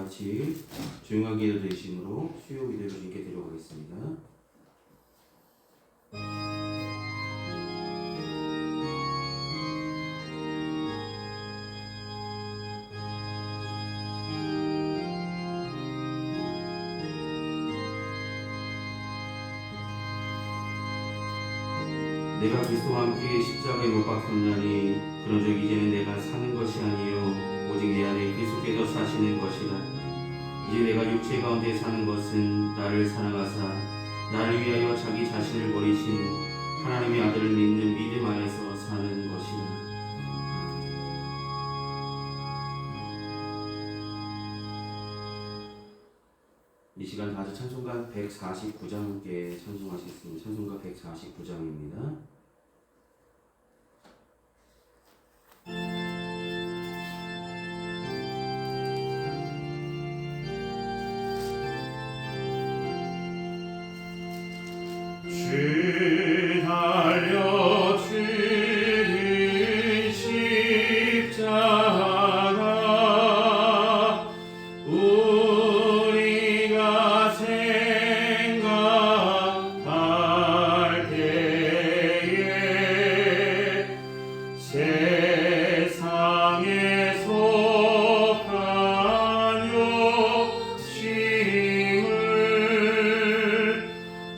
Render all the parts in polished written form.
같이 조용한 기도 드리심으로 수요 기도를 주님께 드려보겠습니다. 내가 그리스도와 함께 십자가에 못 박혔나니 그런즉 이제는 내가 사는 것이 아니요 오직 내 안에 그리스도께서 사시는 것이라. 이제 내가 육체 가운데 사는 것은 나를 사랑하사 나를 위하여 자기 자신을 버리신 하나님의 아들을 믿는 믿음 안에서 사는 것이라. 이 시간 다시 찬송가 149장 함께 찬송하시겠습니다. 찬송가 149장입니다. 주 달려 주는 십자가 우리가 생각할 때에 세상에 속한 욕심을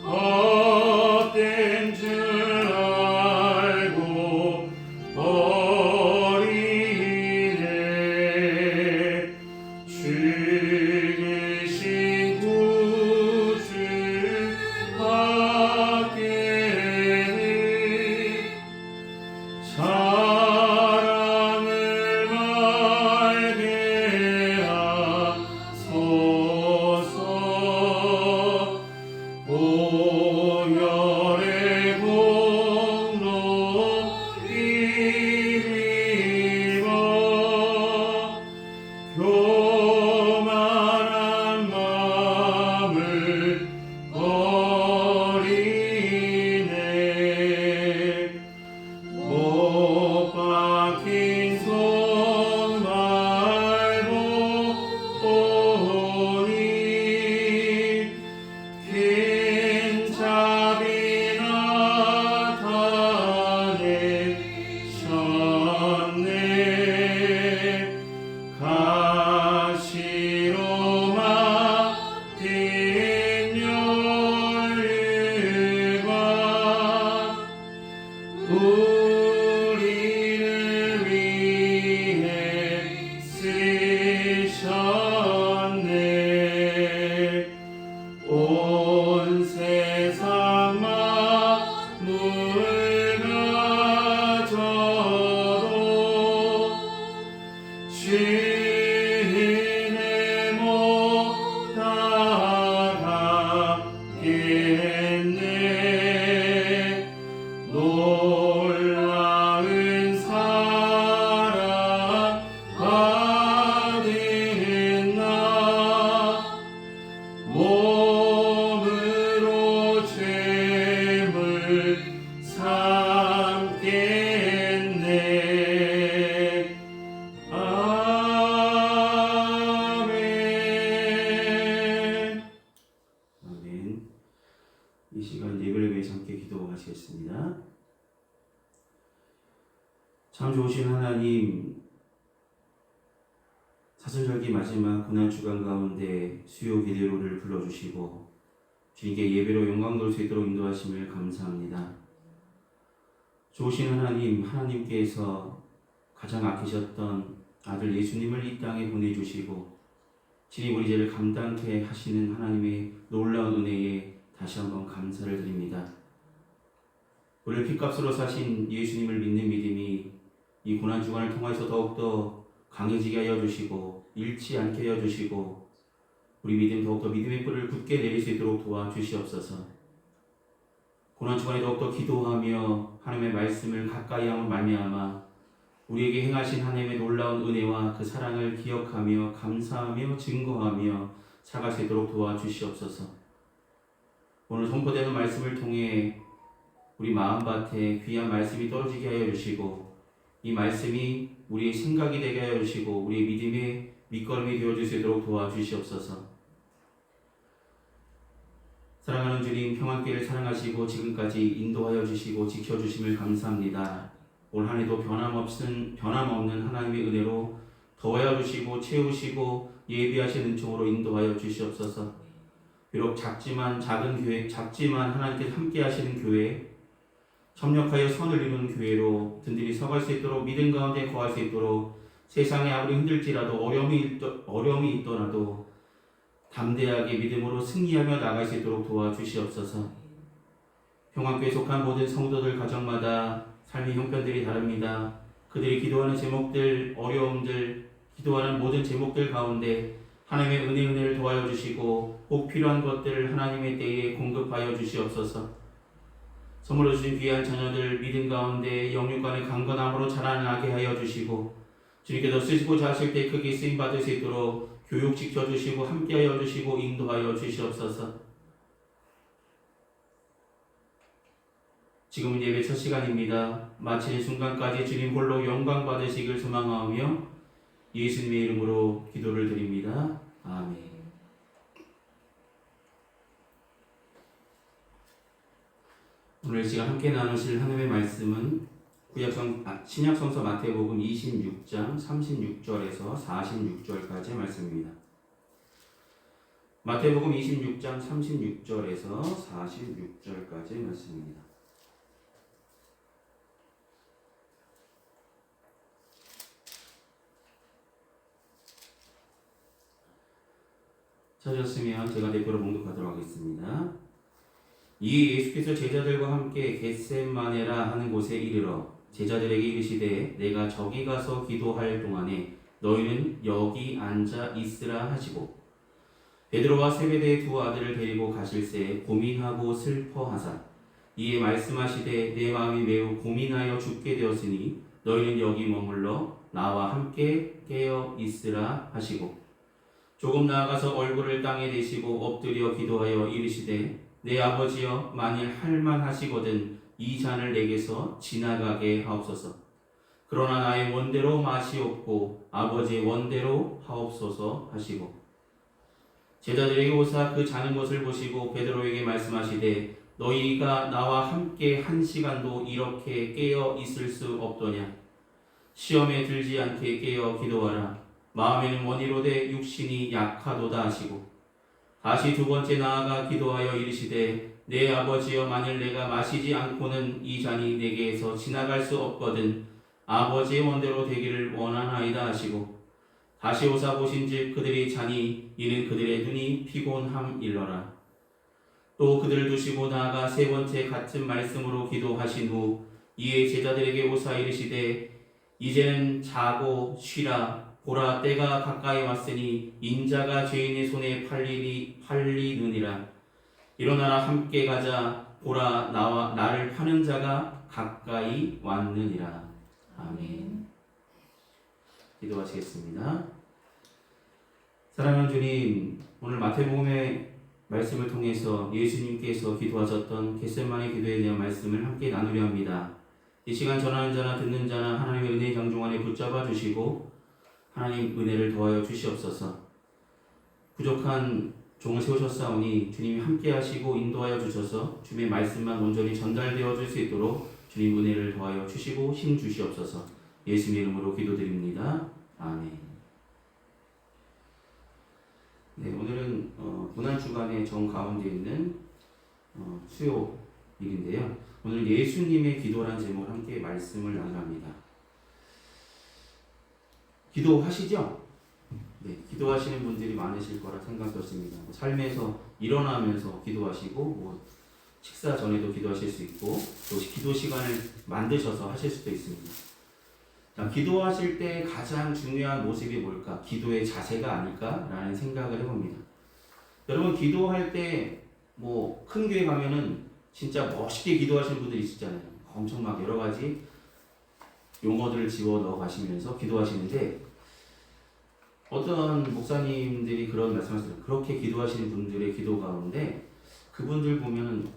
헛된 줄 알고 버리네. 죽으신 구주 밖에는 사랑을 알게 하소서. 보혈의 공로 힘입어 교만한 마음을 버리네. 못 박힌 손 말고 오니 긴 자비 나타내셨네. 가시로 막힌 열과 우리를 위해 쓰셨네. 온 세상 만물 가져도 주님의 못 따라가겠네. 놀라운 사랑 받은 나 몸으로 죄물 삼겠네. 아멘. 아멘. 이 시간 예배를 위해서 함께 기도하시겠습니다. 참 좋으신 하나님, 사순절기 마지막 고난 주간 가운데 수요 기도를 불러주시고 주님께 예배로 영광 돌 수 있도록 인도하심을 감사합니다. 좋으신 하나님, 하나님께서 가장 아끼셨던 아들 예수님을 이 땅에 보내주시고 친히 우리 죄를 감당케 하시는 하나님의 놀라운 은혜에 다시 한번 감사를 드립니다. 우리를 핏값으로 사신 예수님을 믿는 믿음이 이 고난 주간을 통해서 더욱더 강해지게 하여 주시고 잃지 않게 하여 주시고 우리 믿음 더욱더 믿음의 뿔을 굳게 내릴 수 있도록 도와주시옵소서. 고난 주간에 더욱더 기도하며 하나님의 말씀을 가까이 함을 말미암아 우리에게 행하신 하나님의 놀라운 은혜와 그 사랑을 기억하며 감사하며 증거하며 살아갈 수 있도록 도와주시옵소서. 오늘 선포되는 말씀을 통해 우리 마음밭에 귀한 말씀이 떨어지게 하여 주시고 이 말씀이 우리의 생각이 되게 하여 주시고 우리의 믿음의 밑거름이 되어줄 수 있도록 도와주시옵소서. 사랑하는 주님, 평안길을 사랑하시고 지금까지 인도하여 주시고 지켜주심을 감사합니다. 올 한 해도 변함없는 하나님의 은혜로 더하여 주시고 채우시고 예비하신 은총으로 인도하여 주시옵소서. 비록 작지만 하나님께서 함께 하시는 교회, 협력하여 선을 이루는 교회로 든든히 서갈 수 있도록 믿음 가운데 거할 수 있도록 세상에 아무리 힘들지라도 어려움이 있더라도 담대하게 믿음으로 승리하며 나갈 수 있도록 도와주시옵소서. 평안교에 속한 모든 성도들 가정마다 삶의 형편들이 다릅니다. 그들이 기도하는 제목들, 어려움들, 기도하는 모든 제목들 가운데 하나님의 은혜를 도와여 주시고 꼭 필요한 것들을 하나님의 때에 공급하여 주시옵소서. 선물로 주신 귀한 자녀들 믿음 가운데 영육간의 강건함으로 자라나게 하여 주시고 주님께서 쓰시고자 하실 때 크게 쓰임 받을 수 있도록 교육 지켜주시고 함께하여 주시고 인도하여 주시옵소서. 지금은 예배 첫 시간입니다. 마치는 순간까지 주님 홀로 영광 받으시길 소망하며 예수님의 이름으로 기도를 드립니다. 아멘. 오늘 시간 함께 나누실 하나님의 말씀은 신약성서 마태복음 26장 36절에서 46절까지의 말씀입니다. 마태복음 26장 36절에서 46절까지의 말씀입니다. 찾으셨으면 제가 대표로 봉독하도록 하겠습니다. 이 예수께서 제자들과 함께 겟세마네라 하는 곳에 이르러 제자들에게 이르시되 내가 저기 가서 기도할 동안에 너희는 여기 앉아 있으라 하시고 베드로와 세베대의 두 아들을 데리고 가실새 고민하고 슬퍼하사 이에 말씀하시되 내 마음이 매우 고민하여 죽게 되었으니 너희는 여기 머물러 나와 함께 깨어 있으라 하시고 조금 나아가서 얼굴을 땅에 대시고 엎드려 기도하여 이르시되 내 아버지여 만일 할만하시거든 이 잔을 내게서 지나가게 하옵소서. 그러나 나의 원대로 마시옵고 아버지의 원대로 하옵소서 하시고 제자들에게 오사 그 자는 것을 보시고 베드로에게 말씀하시되 너희가 나와 함께 한 시간도 이렇게 깨어 있을 수 없더냐. 시험에 들지 않게 깨어 기도하라. 마음에는 원이로되 육신이 약하도다 하시고 다시 두 번째 나아가 기도하여 이르시되 내 아버지여 만일 내가 마시지 않고는 이 잔이 내게서 지나갈 수 없거든 아버지의 원대로 되기를 원하나이다 하시고 다시 오사 보신즉 그들이 자니 이는 그들의 눈이 피곤함일러라. 또 그들을 두시고 나아가 세 번째 같은 말씀으로 기도하신 후 이에 제자들에게 오사 이르시되 이제는 자고 쉬라. 보라 때가 가까이 왔으니 인자가 죄인의 손에 팔리느니라. 일어나라 함께 가자. 보라 나를 파는 자가 가까이 왔느니라. 아멘. 기도하시겠습니다. 사랑하는 주님, 오늘 마태복음의 말씀을 통해서 예수님께서 기도하셨던 겟세마네 기도에 대한 말씀을 함께 나누려 합니다. 이 시간 전하는 자나 듣는 자나 하나님의 은혜의 장중 안에 붙잡아 주시고 하나님 은혜를 더하여 주시옵소서. 부족한 종을 세우셨사오니 주님이 함께 하시고 인도하여 주셔서 주님의 말씀만 온전히 전달되어 줄 수 있도록 주님 은혜를 더하여 주시고 힘 주시옵소서. 예수님의 이름으로 기도드립니다. 아멘. 네, 오늘은 고난주간의 정 가운데 있는 수요일인데요. 오늘 예수님의 기도라는 제목으로 함께 말씀을 나누랍니다. 기도하시죠? 네, 기도하시는 분들이 많으실 거라 생각했습니다. 삶에서 일어나면서 기도하시고 식사 전에도 기도하실 수 있고 또 기도 시간을 만드셔서 하실 수도 있습니다. 자, 기도하실 때 가장 중요한 모습이 뭘까? 기도의 자세가 아닐까라는 생각을 해봅니다. 여러분 기도할 때 큰 교회 가면은 진짜 멋있게 기도하시는 분들이 있잖아요. 엄청 막 여러 가지 용어들을 집어 넣어 가시면서 기도하시는데 어떤 목사님들이 그런 말씀하셨어요. 그렇게 기도하시는 분들의 기도 가운데 그분들 보면은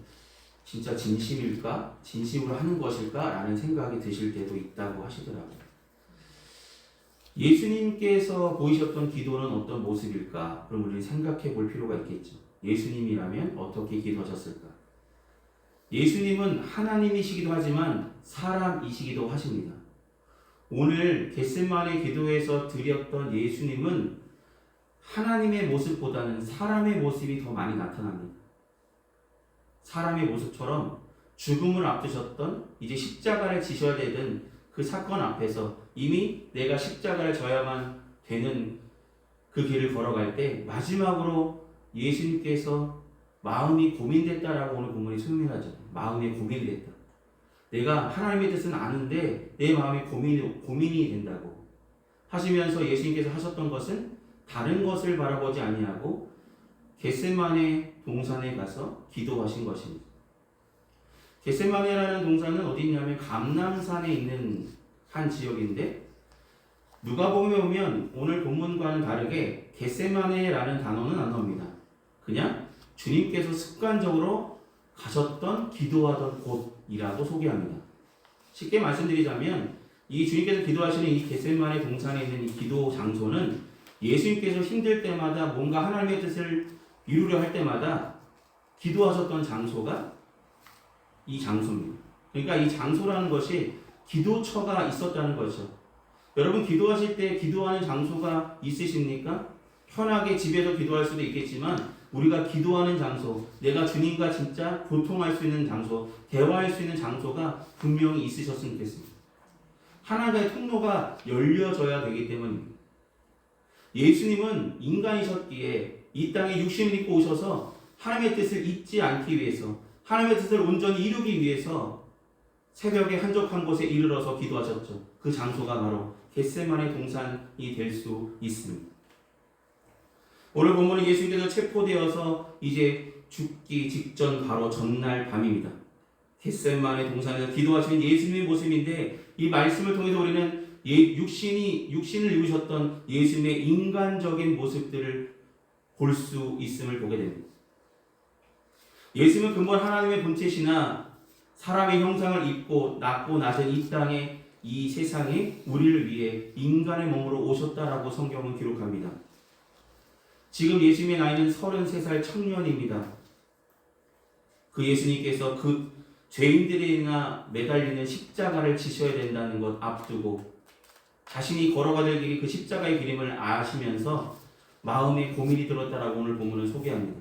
진짜 진심일까? 진심으로 하는 것일까? 라는 생각이 드실 때도 있다고 하시더라고요. 예수님께서 보이셨던 기도는 어떤 모습일까? 그럼 우리는 생각해 볼 필요가 있겠죠. 예수님이라면 어떻게 기도하셨을까? 예수님은 하나님이시기도 하지만 사람이시기도 하십니다. 오늘 겟세마네 기도에서 드렸던 예수님은 하나님의 모습보다는 사람의 모습이 더 많이 나타납니다. 사람의 모습처럼 죽음을 앞두셨던 이제 십자가를 지셔야 되던 그 사건 앞에서 이미 내가 십자가를 져야만 되는 그 길을 걸어갈 때 마지막으로 예수님께서 마음이 고민됐다라고 오늘 본문이 설명하죠. 마음이 고민이 됐다. 내가 하나님의 뜻은 아는데 내 마음이 고민이 된다고 하시면서 예수님께서 하셨던 것은 다른 것을 바라보지 아니하고 겟세마네 동산에 가서 기도하신 것입니다. 겟세마네라는 동산은 어디 있냐면 감람산에 있는 한 지역인데 누가복음에 보면 오늘 본문과는 다르게 겟세마네라는 단어는 안 나옵니다. 그냥 주님께서 습관적으로 가셨던 기도하던 곳이라고 소개합니다. 쉽게 말씀드리자면 이 주님께서 기도하시는 이 겟세마네 동산에 있는 이 기도 장소는 예수님께서 힘들 때마다 뭔가 하나님의 뜻을 이루려 할 때마다 기도하셨던 장소가 이 장소입니다. 그러니까 이 장소라는 것이 기도처가 있었다는 거죠. 여러분 기도하실 때 기도하는 장소가 있으십니까? 편하게 집에서 기도할 수도 있겠지만 우리가 기도하는 장소, 내가 주님과 진짜 교통할 수 있는 장소, 대화할 수 있는 장소가 분명히 있으셨으면 좋겠습니다. 하나님의 통로가 열려져야 되기 때문입니다. 예수님은 인간이셨기에 이 땅에 육신을 입고 오셔서 하나님의 뜻을 잊지 않기 위해서 하나님의 뜻을 온전히 이루기 위해서 새벽에 한적한 곳에 이르러서 기도하셨죠. 그 장소가 바로 겟세마네 동산이 될 수 있습니다. 오늘 본문은 예수님께서 체포되어서 이제 죽기 직전 바로 전날 밤입니다. 겟세마네 동산에서 기도하시는 예수님의 모습인데 이 말씀을 통해서 우리는 육신을 입으셨던 예수님의 인간적인 모습들을 볼 수 있음을 보게 됩니다. 예수님은 근본 하나님의 본체시나 사람의 형상을 입고 낳고 나신 이 땅에 이 세상에 우리를 위해 인간의 몸으로 오셨다라고 성경은 기록합니다. 지금 예수님의 나이는 33살 청년입니다. 그 예수님께서 그 죄인들이나 매달리는 십자가를 지셔야 된다는 것 앞두고 자신이 걸어가야 될 길이 그 십자가의 길임을 아시면서 마음에 고민이 들었다라고 오늘 본문을 소개합니다.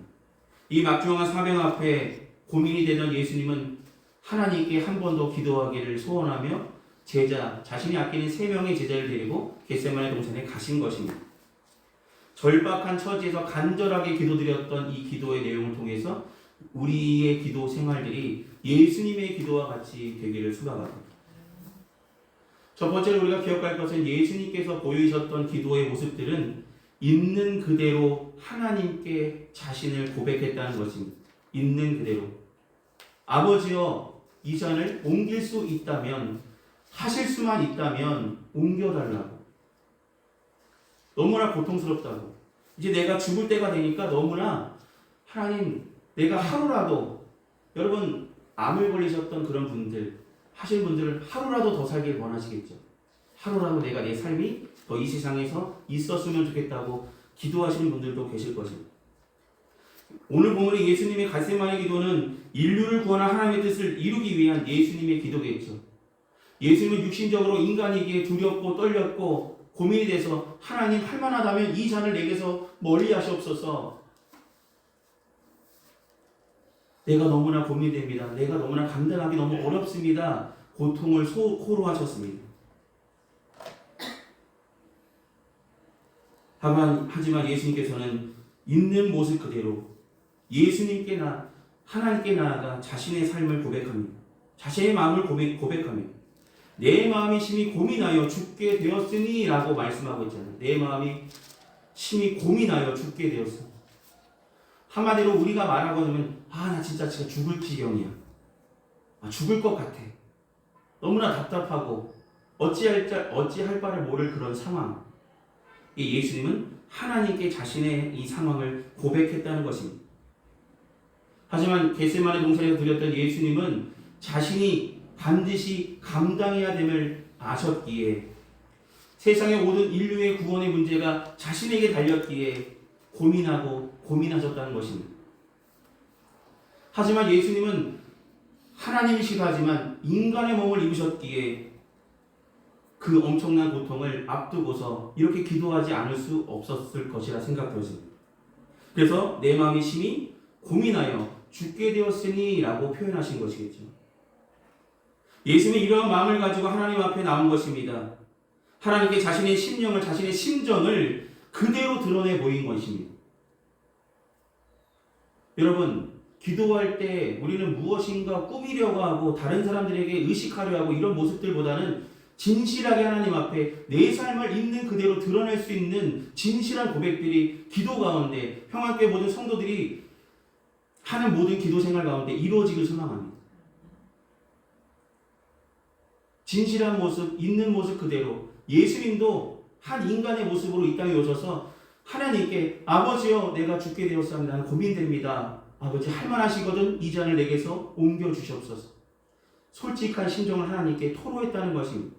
이 막중한 사명 앞에 고민이 되던 예수님은 하나님께 한 번 더 기도하기를 소원하며 자신이 아끼는 3명의 제자를 데리고 겟세마네 동산에 가신 것입니다. 절박한 처지에서 간절하게 기도드렸던 이 기도의 내용을 통해서 우리의 기도 생활들이 예수님의 기도와 같이 되기를 소망합니다. 첫 번째로 우리가 기억할 것은 예수님께서 보이셨던 기도의 모습들은 있는 그대로 하나님께 자신을 고백했다는 것입니다. 있는 그대로. 아버지여, 이 잔을 옮길 수 있다면, 하실 수만 있다면 옮겨달라고. 너무나 고통스럽다고. 이제 내가 죽을 때가 되니까 너무나 하나님, 내가 하루라도, 여러분 암을 걸리셨던 그런 분들, 하신 분들은 하루라도 더 살길 원하시겠죠. 하루라도 내가 내 삶이 더 이 세상에서 있었으면 좋겠다고 기도하시는 분들도 계실 것입니다. 오늘 보면 예수님의 겟세마네 기도는 인류를 구원한 하나님의 뜻을 이루기 위한 예수님의 기도겠죠. 예수님은 육신적으로 인간이기에 두렵고 떨렸고 고민이 돼서 하나님 할만하다면 이 잔을 내게서 멀리 하시옵소서. 내가 너무나 고민됩니다. 내가 너무나 감당하기 너무 어렵습니다. 고통을 호로하셨습니다. 하지만 예수님께서는 있는 모습 그대로 하나님께 나아가 자신의 삶을 고백합니다. 자신의 마음을 고백합니다. 내 마음이 심히 고민하여 죽게 되었으니 라고 말씀하고 있잖아요. 내 마음이 심히 고민하여 죽게 되었어. 한마디로 우리가 말하거든요. 나 진짜 죽을 지경이야. 죽을 것 같아. 너무나 답답하고 어찌할 바를 모를 그런 상황. 예수님은 하나님께 자신의 이 상황을 고백했다는 것입니다. 하지만 겟세마네 동산에서 드렸던 예수님은 자신이 반드시 감당해야 됨을 아셨기에 세상의 모든 인류의 구원의 문제가 자신에게 달렸기에 고민하셨다는 것입니다. 하지만 예수님은 하나님이시기도 하지만 인간의 몸을 입으셨기에 그 엄청난 고통을 앞두고서 이렇게 기도하지 않을 수 없었을 것이라 생각되었습니다. 그래서 내 마음이 심히 고민하여 죽게 되었으니 라고 표현하신 것이겠죠. 예수님은 이러한 마음을 가지고 하나님 앞에 나온 것입니다. 하나님께 자신의 심령을, 자신의 심정을 그대로 드러내 보인 것입니다. 여러분, 기도할 때 우리는 무엇인가 꾸미려고 하고 다른 사람들에게 의식하려 하고 이런 모습들보다는 진실하게 하나님 앞에 내 삶을 있는 그대로 드러낼 수 있는 진실한 고백들이 기도 가운데 평안교회 모든 성도들이 하는 모든 기도 생활 가운데 이루어지길 소망합니다. 진실한 모습, 있는 모습 그대로 예수님도 한 인간의 모습으로 이 땅에 오셔서 하나님께 아버지여 내가 죽게 되었사옵니다. 나는 고민됩니다. 아버지 할만하시거든 이 잔을 내게서 옮겨 주시옵소서. 솔직한 심정을 하나님께 토로했다는 것입니다.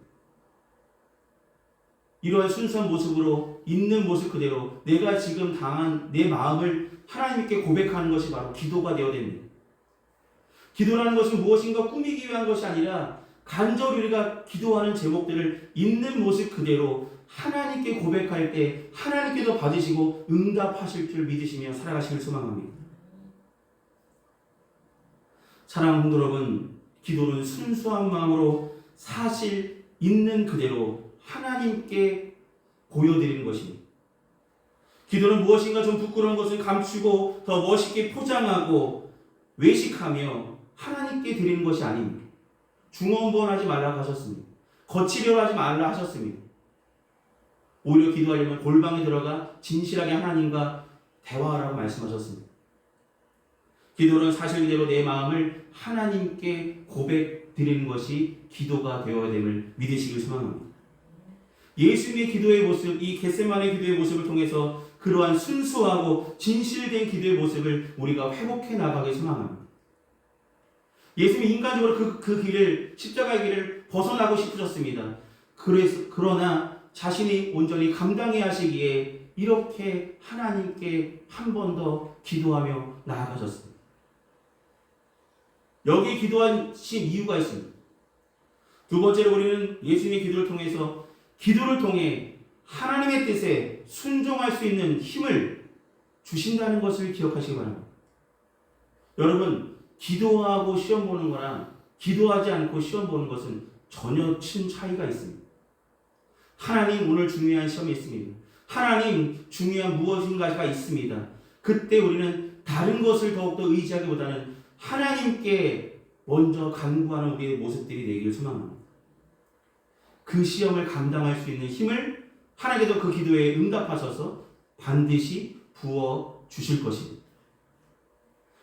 이러한 순수한 모습으로 있는 모습 그대로 내가 지금 당한 내 마음을 하나님께 고백하는 것이 바로 기도가 되어야 됩니다. 기도라는 것은 무엇인가 꾸미기 위한 것이 아니라 간절히 우리가 기도하는 제목들을 있는 모습 그대로 하나님께 고백할 때 하나님께도 받으시고 응답하실 줄 믿으시며 살아가시길 소망합니다. 사랑하는 성도 여러분, 기도는 순수한 마음으로 사실 있는 그대로 하나님께 보여드리는 것입니다. 기도는 무엇인가 좀 부끄러운 것을 감추고 더 멋있게 포장하고 외식하며 하나님께 드리는 것이 아닙니다. 중언부언하지 말라고 하셨습니다. 거치려고 하지 말라 하셨습니다. 오히려 기도하려면 골방에 들어가 진실하게 하나님과 대화하라고 말씀하셨습니다. 기도는 사실 그대로 내 마음을 하나님께 고백 드리는 것이 기도가 되어야 됨을 믿으시길 소망합니다. 예수님의 기도의 모습, 이 겟세마네 기도의 모습을 통해서 그러한 순수하고 진실된 기도의 모습을 우리가 회복해 나가길 소망합니다. 예수님이 인간적으로 그 길을, 십자가의 길을 벗어나고 싶으셨습니다. 그러나 자신이 온전히 감당해야 하시기에 이렇게 하나님께 한 번 더 기도하며 나아가셨습니다. 여기 기도하신 이유가 있습니다. 두 번째로 우리는 예수님의 기도를 통해서 기도를 통해 하나님의 뜻에 순종할 수 있는 힘을 주신다는 것을 기억하시기 바랍니다. 여러분, 기도하고 시험 보는 거랑 기도하지 않고 시험 보는 것은 전혀 큰 차이가 있습니다. 하나님 오늘 중요한 시험이 있습니다. 하나님 중요한 무엇인가가 있습니다. 그때 우리는 다른 것을 더욱더 의지하기보다는 하나님께 먼저 간구하는 우리의 모습들이 되기를 소망합니다. 그 시험을 감당할 수 있는 힘을 하나님께서 그 기도에 응답하셔서 반드시 부어 주실 것입니다.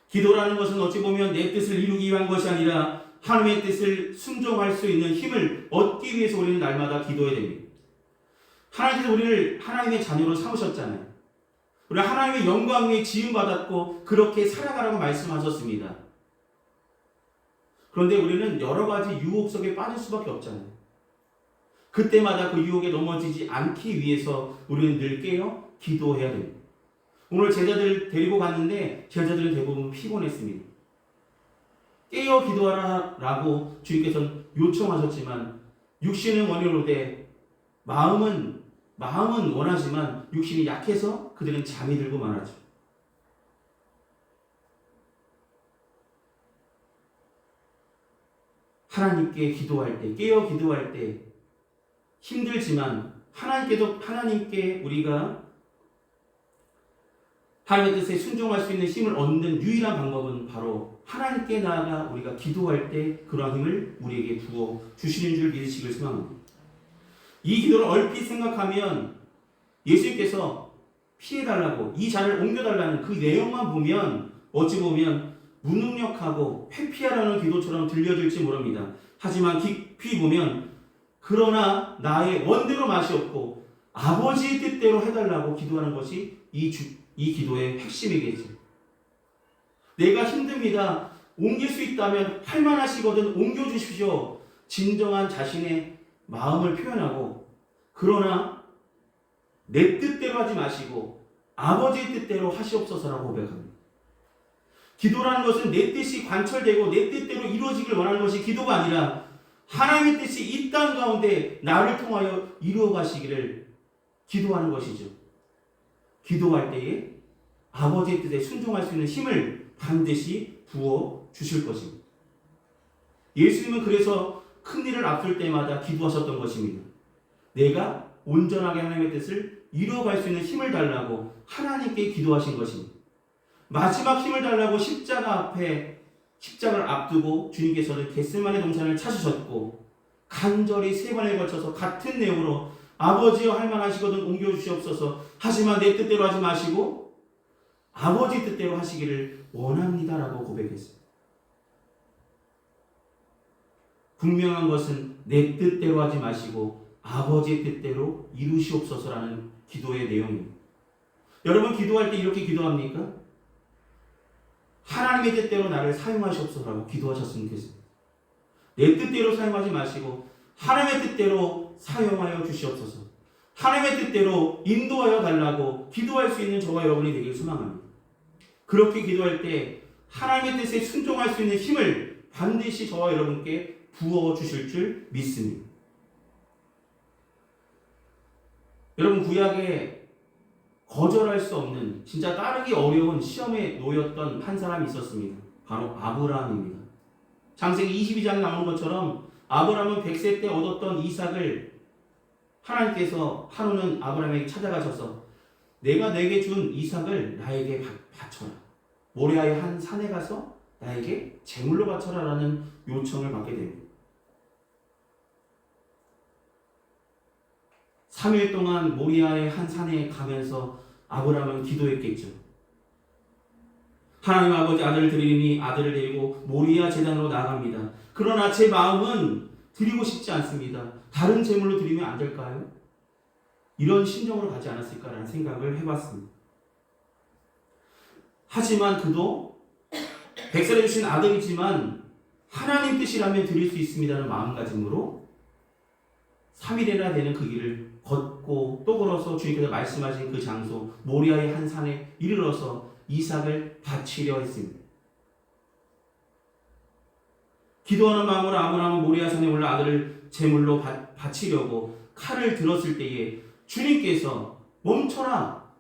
기도라는 것은 어찌 보면 내 뜻을 이루기 위한 것이 아니라 하나님의 뜻을 순종할 수 있는 힘을 얻기 위해서 우리는 날마다 기도해야 됩니다. 하나님께서 우리를 하나님의 자녀로 삼으셨잖아요. 우리가 하나님의 영광 위에 지음받았고 그렇게 살아가라고 말씀하셨습니다. 그런데 우리는 여러 가지 유혹 속에 빠질 수밖에 없잖아요. 그때마다 그 유혹에 넘어지지 않기 위해서 우리는 늘 깨어 기도해야 됩니다. 오늘 제자들 데리고 갔는데 제자들은 대부분 피곤했습니다. 깨어 기도하라라고 주님께서는 요청하셨지만 육신은 원이로되 마음은 원하지만 육신이 약해서 그들은 잠이 들고 말았죠. 하나님께 기도할 때, 깨어 기도할 때 힘들지만 하나님께 우리가 하나님의 뜻에 순종할 수 있는 힘을 얻는 유일한 방법은 바로 하나님께 나아가 우리가 기도할 때 그러한 힘을 우리에게 부어 주시는 줄 믿으시길 소망합니다. 이 기도를 얼핏 생각하면 예수님께서 피해달라고 이 잔을 옮겨달라는 그 내용만 보면 어찌 보면 무능력하고 회피하라는 기도처럼 들려질지 모릅니다. 하지만 깊이 보면 그러나 나의 원대로 맛이 없고 아버지의 뜻대로 해달라고 기도하는 것이 이 기도의 핵심이겠죠. 내가 힘듭니다. 옮길 수 있다면 할만하시거든 옮겨주십시오. 진정한 자신의 마음을 표현하고 그러나 내 뜻대로 하지 마시고 아버지의 뜻대로 하시옵소서라고 고백합니다. 기도라는 것은 내 뜻이 관철되고 내 뜻대로 이루어지길 원하는 것이 기도가 아니라 하나님의 뜻이 이 땅 가운데 나를 통하여 이루어 가시기를 기도하는 것이죠. 기도할 때에 아버지의 뜻에 순종할 수 있는 힘을 반드시 부어 주실 것입니다. 예수님은 그래서 큰 일을 앞둘 때마다 기도하셨던 것입니다. 내가 온전하게 하나님의 뜻을 이루어갈 수 있는 힘을 달라고 하나님께 기도하신 것입니다. 마지막 힘을 달라고 십자가를 앞두고 주님께서는 겟세마네 동산을 찾으셨고 간절히 3번에 걸쳐서 같은 내용으로 아버지여 할만하시거든 옮겨주시옵소서, 하지만 내 뜻대로 하지 마시고 아버지 뜻대로 하시기를 원합니다라고 고백했습니다. 분명한 것은 내 뜻대로 하지 마시고 아버지의 뜻대로 이루시옵소서라는 기도의 내용입니다. 여러분 기도할 때 이렇게 기도합니까? 하나님의 뜻대로 나를 사용하시옵소서라고 기도하셨으면 좋겠습니다. 내 뜻대로 사용하지 마시고 하나님의 뜻대로 사용하여 주시옵소서, 하나님의 뜻대로 인도하여 달라고 기도할 수 있는 저와 여러분이 되길 소망합니다. 그렇게 기도할 때 하나님의 뜻에 순종할 수 있는 힘을 반드시 저와 여러분께 부어 주실 줄 믿습니다. 여러분 구약에 거절할 수 없는 진짜 따르기 어려운 시험에 놓였던 한 사람이 있었습니다. 바로 아브라함입니다. 창세기 22장에 나온 것처럼 아브라함은 100세 때 얻었던 이삭을 하나님께서 하루는 아브라함에게 찾아가셔서 내가 내게 준 이삭을 나에게 바쳐라, 모리아의 한 산에 가서 나에게 제물로 바쳐라 라는 요청을 받게 됩니다. 3일 동안 모리아의 한 산에 가면서 아브라함은 기도했겠죠. 하나님 아버지, 아들을 드리니 아들을 데리고 모리아 제단으로 나아갑니다. 그러나 제 마음은 드리고 싶지 않습니다. 다른 제물로 드리면 안 될까요? 이런 심정으로 가지 않았을까라는 생각을 해봤습니다. 하지만 그도 100살에 주신 아들이지만 하나님 뜻이라면 드릴 수 있습니다라는 마음가짐으로 3일이나 되는 그 길을 걷고 또 걸어서 주님께서 말씀하신 그 장소 모리아의 한 산에 이르러서 이삭을 바치려 했습니다. 기도하는 마음으로 아브라함은 모리아 산에 올라 아들을 제물로 바치려고 칼을 들었을 때에 주님께서 멈춰라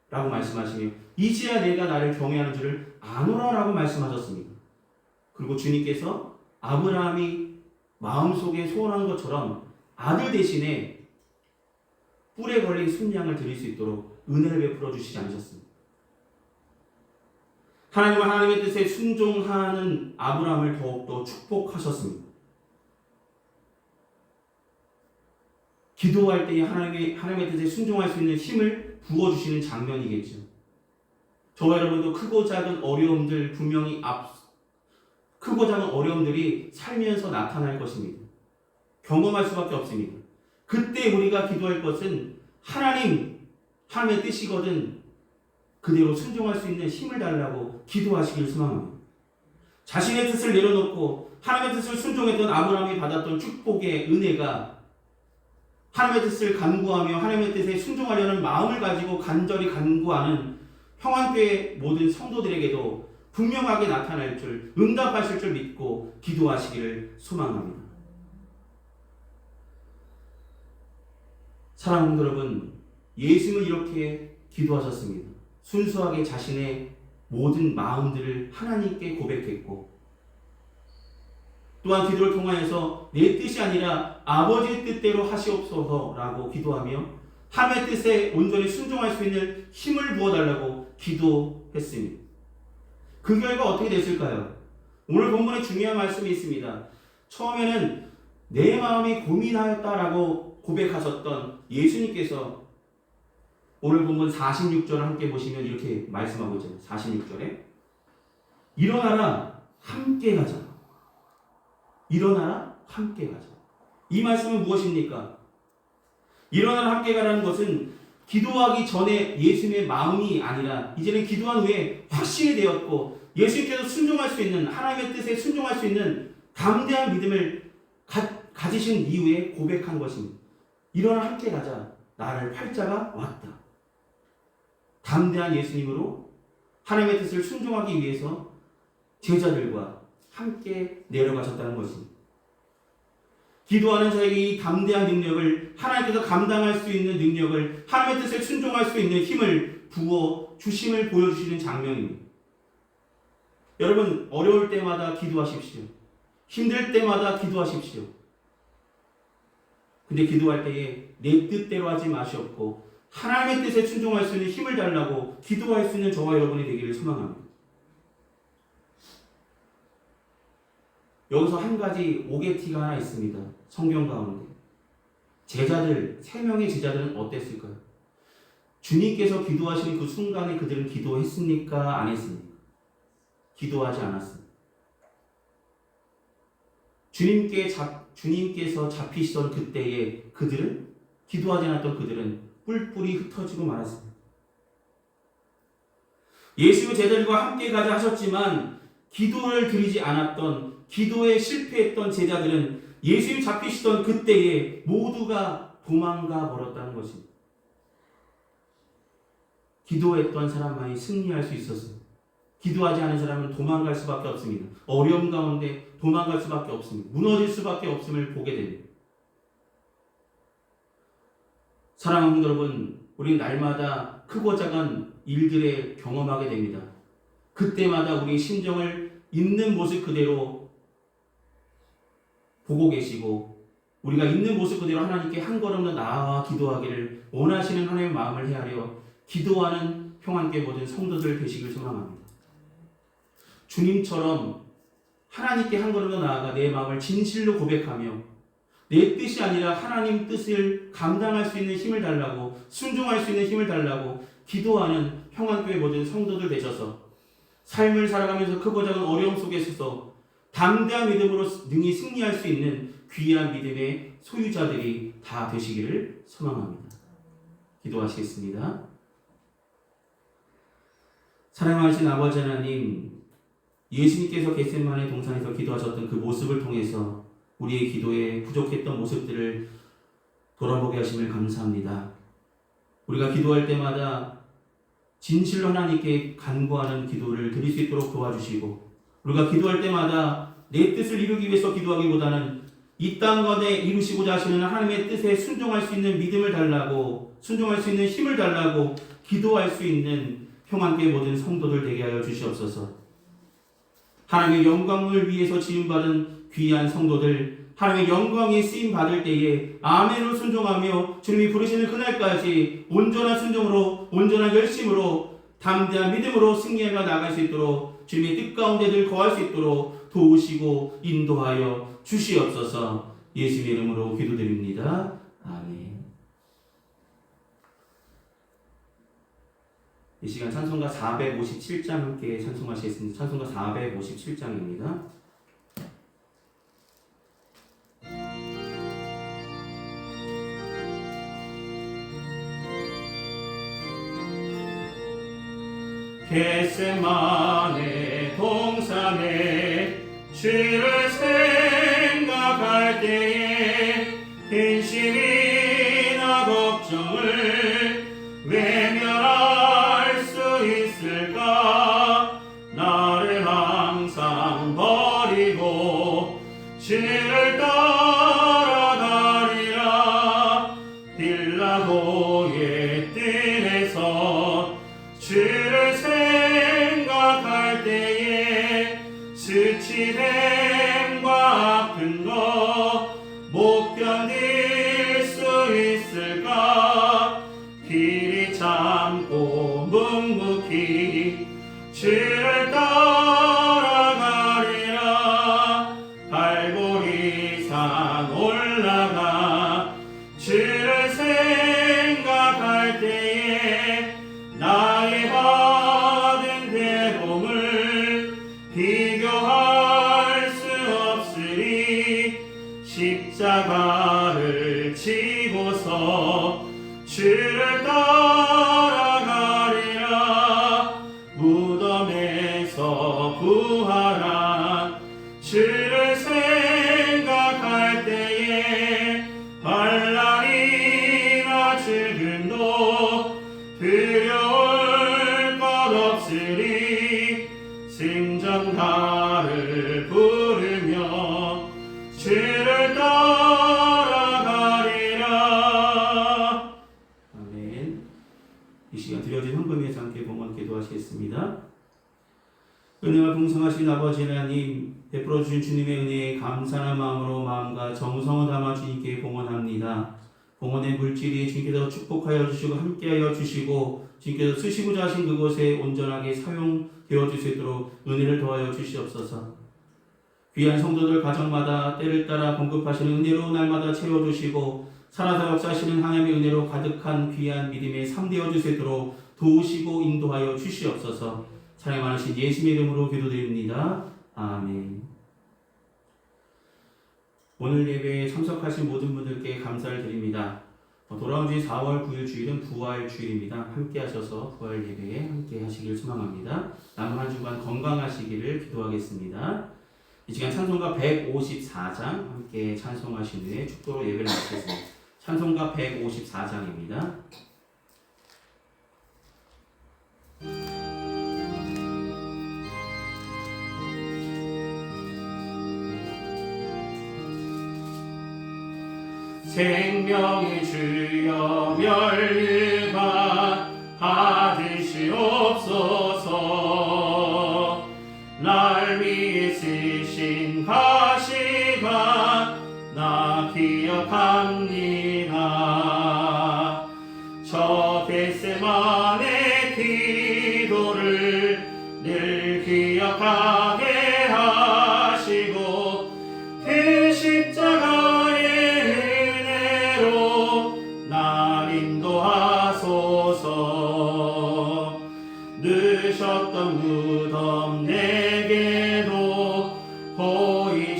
라고 말씀하시며 이제야 내가 나를 경외하는 줄을 아노라 라고 말씀하셨습니다. 그리고 주님께서 아브라함이 마음속에 소원한 것처럼 아들 대신에 뿔에 걸린 순양을 드릴 수 있도록 은혜를 베풀어 주시지 않으셨습니다. 하나님과 하나님의 뜻에 순종하는 아브라함을 더욱더 축복하셨습니다. 기도할 때에 하나님의 뜻에 순종할 수 있는 힘을 부어주시는 장면이겠죠. 저와 여러분도 크고 작은 어려움들 분명히 크고 작은 어려움들이 살면서 나타날 것입니다. 경험할 수밖에 없습니다. 그때 우리가 기도할 것은 하나님의 뜻이거든 그대로 순종할 수 있는 힘을 달라고 기도하시길 소망합니다. 자신의 뜻을 내려놓고 하나님의 뜻을 순종했던 아브라함이 받았던 축복의 은혜가 하나님의 뜻을 간구하며 하나님의 뜻에 순종하려는 마음을 가지고 간절히 간구하는 평안교회 모든 성도들에게도 분명하게 나타날 줄, 응답하실 줄 믿고 기도하시기를 소망합니다. 사랑하는 여러분, 예수님은 이렇게 기도하셨습니다. 순수하게 자신의 모든 마음들을 하나님께 고백했고 또한 기도를 통하여서 내 뜻이 아니라 아버지의 뜻대로 하시옵소서라고 기도하며 하나님의 뜻에 온전히 순종할 수 있는 힘을 부어달라고 기도했습니다. 그 결과 어떻게 됐을까요? 오늘 본문에 중요한 말씀이 있습니다. 처음에는 내 마음이 고민하였다라고 고백하셨던 예수님께서 오늘 본문 46절을 함께 보시면 이렇게 말씀하고 있죠. 46절에 일어나라 함께 가자. 일어나라 함께 가자. 이 말씀은 무엇입니까? 일어나라 함께 가라는 것은 기도하기 전에 예수님의 마음이 아니라 이제는 기도한 후에 확신이 되었고 예수님께서 순종할 수 있는 하나님의 뜻에 순종할 수 있는 담대한 믿음을 가지신 이후에 고백한 것입니다. 일어나 함께 가자. 나를 팔자가 왔다. 담대한 예수님으로 하나님의 뜻을 순종하기 위해서 제자들과 함께 내려가셨다는 것입니다. 기도하는 자에게 이 담대한 능력을, 하나님께서 감당할 수 있는 능력을, 하나님의 뜻에 순종할 수 있는 힘을 부어 주심을 보여주시는 장면입니다. 여러분, 어려울 때마다 기도하십시오. 힘들 때마다 기도하십시오. 근데 기도할 때에 내 뜻대로 하지 마시옵고 하나님의 뜻에 순종할 수 있는 힘을 달라고 기도할 수 있는 저와 여러분이 되기를 소망합니다. 여기서 한 가지 오게티가 하나 있습니다. 성경 가운데. 제자들, 3명의 제자들은 어땠을까요? 주님께서 기도하시는 그 순간에 그들은 기도했습니까? 안 했습니까? 기도하지 않았습니다. 주님께서 잡히시던 그때에 그들은, 기도하지 않았던 그들은 뿔뿔이 흩어지고 말았습니다. 예수의 제자들과 함께 가자 하셨지만 기도를 드리지 않았던, 기도에 실패했던 제자들은 예수님 잡히시던 그때에 모두가 도망가 버렸다는 것입니다. 기도했던 사람만이 승리할 수 있었습니다. 기도하지 않은 사람은 도망갈 수밖에 없습니다. 어려움 가운데 도망갈 수밖에 없습니다. 무너질 수밖에 없음을 보게 됩니다. 사랑하는 성도 여러분, 우리는 날마다 크고 작은 일들에 경험하게 됩니다. 그때마다 우리의 심정을 있는 모습 그대로 보고 계시고 우리가 있는 모습 그대로 하나님께 한 걸음 더 나아가 기도하기를 원하시는 하나님의 마음을 헤아려 기도하는 평안교회 모든 성도들 되시길 소망합니다. 주님처럼 하나님께 한 걸음 더 나아가 내 마음을 진실로 고백하며 내 뜻이 아니라 하나님 뜻을 감당할 수 있는 힘을 달라고, 순종할 수 있는 힘을 달라고 기도하는 평안교회 모든 성도들 되셔서 삶을 살아가면서 크고 작은 어려움 속에 서서 담대한 믿음으로 능히 승리할 수 있는 귀한 믿음의 소유자들이 다 되시기를 소망합니다. 기도하시겠습니다. 사랑하신 아버지 하나님, 예수님께서 겟세마네 동산에서 기도하셨던 그 모습을 통해서 우리의 기도에 부족했던 모습들을 돌아보게 하심을 감사합니다. 우리가 기도할 때마다 진실로 하나님께 간구하는 기도를 드릴 수 있도록 도와주시고, 우리가 기도할 때마다 내 뜻을 이루기 위해서 기도하기보다는 이 땅 가운데 이루시고자 하시는 하나님의 뜻에 순종할 수 있는 믿음을 달라고, 순종할 수 있는 힘을 달라고 기도할 수 있는 평안교회 모든 성도들 되게 하여 주시옵소서. 하나님의 영광을 위해서 지음받은 귀한 성도들, 하나님의 영광에 쓰임 받을 때에 아멘으로 순종하며 주님이 부르시는 그날까지 온전한 순종으로, 온전한 열심으로, 담대한 믿음으로 승리하며 나아갈 수 있도록 주님의 뜻 가운데 늘 거할 수 있도록 도우시고 인도하여 주시옵소서. 예수님의 이름으로 기도드립니다. 아멘. 이 시간 찬송가 457장 함께 찬송하시겠습니다. 찬송가 457장입니다. 겟세마네 동산에 주를 생각할 때에 근심이나 걱정을 외면할 수 있을까? 나를 항상 버리고 주를 따라가리라. 빌라도의 뜰에서 주를 생각할 때에 수치됨과 아픈 것 못 견딜 수 있을까? 길이 참고 묵묵히 주를 따라가리라. 갈보리산 올라가 주를 생각할 때에 나의 받은 괴로움을 비교할 수 없으리. 십자가를 지고서 주를 따라가리라. 무덤에서 드려진 헌금에서 함께 봉헌 기도하시겠습니다. 은혜가 풍성하신 아버지 하나님, 베풀어 주신 주님의 은혜에 감사한 마음으로 마음과 정성을 담아 주님께 봉헌합니다. 봉헌의 물질이 주님께서 축복하여 주시고 함께하여 주시고 주님께서 쓰시고자 하신 그곳에 온전하게 사용되어 주시도록 은혜를 더하여 주시옵소서. 귀한 성도들 가정마다 때를 따라 공급하시는 은혜로 날마다 채워주시고 살아서 역사하시는 하나님의 은혜로 가득한 귀한 믿음의 삶 되어 주시도록 도우시고 인도하여 주시옵소서. 사랑 많으신 예수님의 이름으로 기도드립니다. 아멘. 오늘 예배에 참석하신 모든 분들께 감사를 드립니다. 돌아온 주일 4월 9일 주일은 부활 주일입니다. 함께 하셔서 부활 예배에 함께 하시길 소망합니다. 남은 한 주간 건강하시기를 기도하겠습니다. 이 시간 찬송가 154장 함께 찬송하신 후에 축도로 예배를 마치겠습니다. 찬송가 154장입니다. 생명의 주여 멸류관 받으시옵소서. 날 위해 쓰신 가시관 나 기억합니다. 저 겟세마네 기도를 늘 기억하게 하시고 그 십자가의 은혜로 날 인도하소서. 넣으셨던 무덤 내게도 보이시옵소서.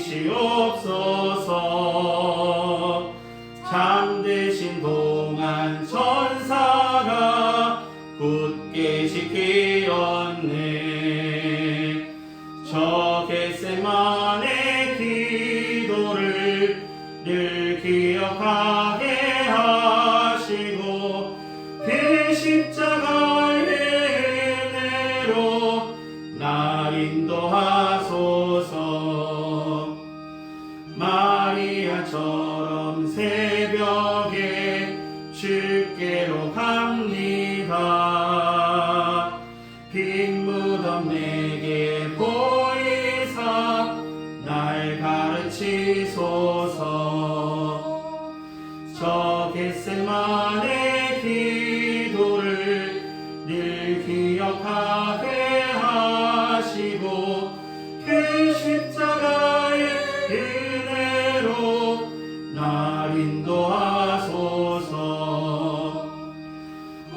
잠드신 동안 천사가 굳게 지키었네. 저 겟세마네 기도를 늘 기억하게 하시고 그 십자가의 은혜로 날 인도하소서. 마리아처럼 새벽에 주께로 갑니다. 빈 무덤 내게 보이사 날 가르치소서. 저 겟세마네 기도를 늘 기억하게 하시고 그 십자가의 은혜로 날 인도하소서.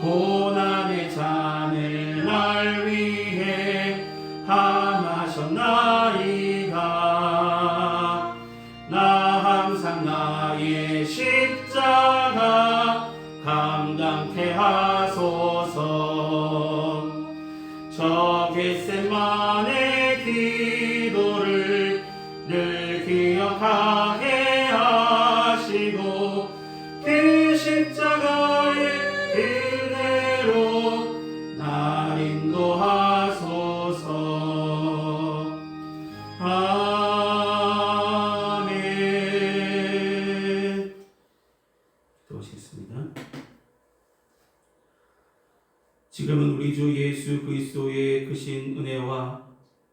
고난의 잔을 날 위해 함하셨나이다. 나 항상 나의 십자가 감당케 하소서. 저 겟세마네 기도를 늘 기억하게 하시고 그 십자가의 은혜로 날 인도하소서. 아멘. 기도하시겠습니다. 지금은 우리 주 예수 그리스도의 크신 은혜와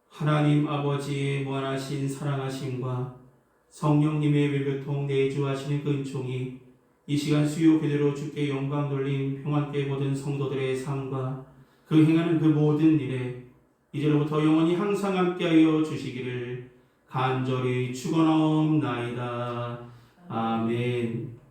하나님 아버지의 무한하신 사랑하심과 성령님의 밀교통 내주하시는 그 은총이 이 시간 수요 그대로 주께 영광 돌림 평안께 모든 성도들의 삶과 그 행하는 그 모든 일에 이제로부터 영원히 항상 함께하여 주시기를 간절히 축원하옵나이다. 아멘.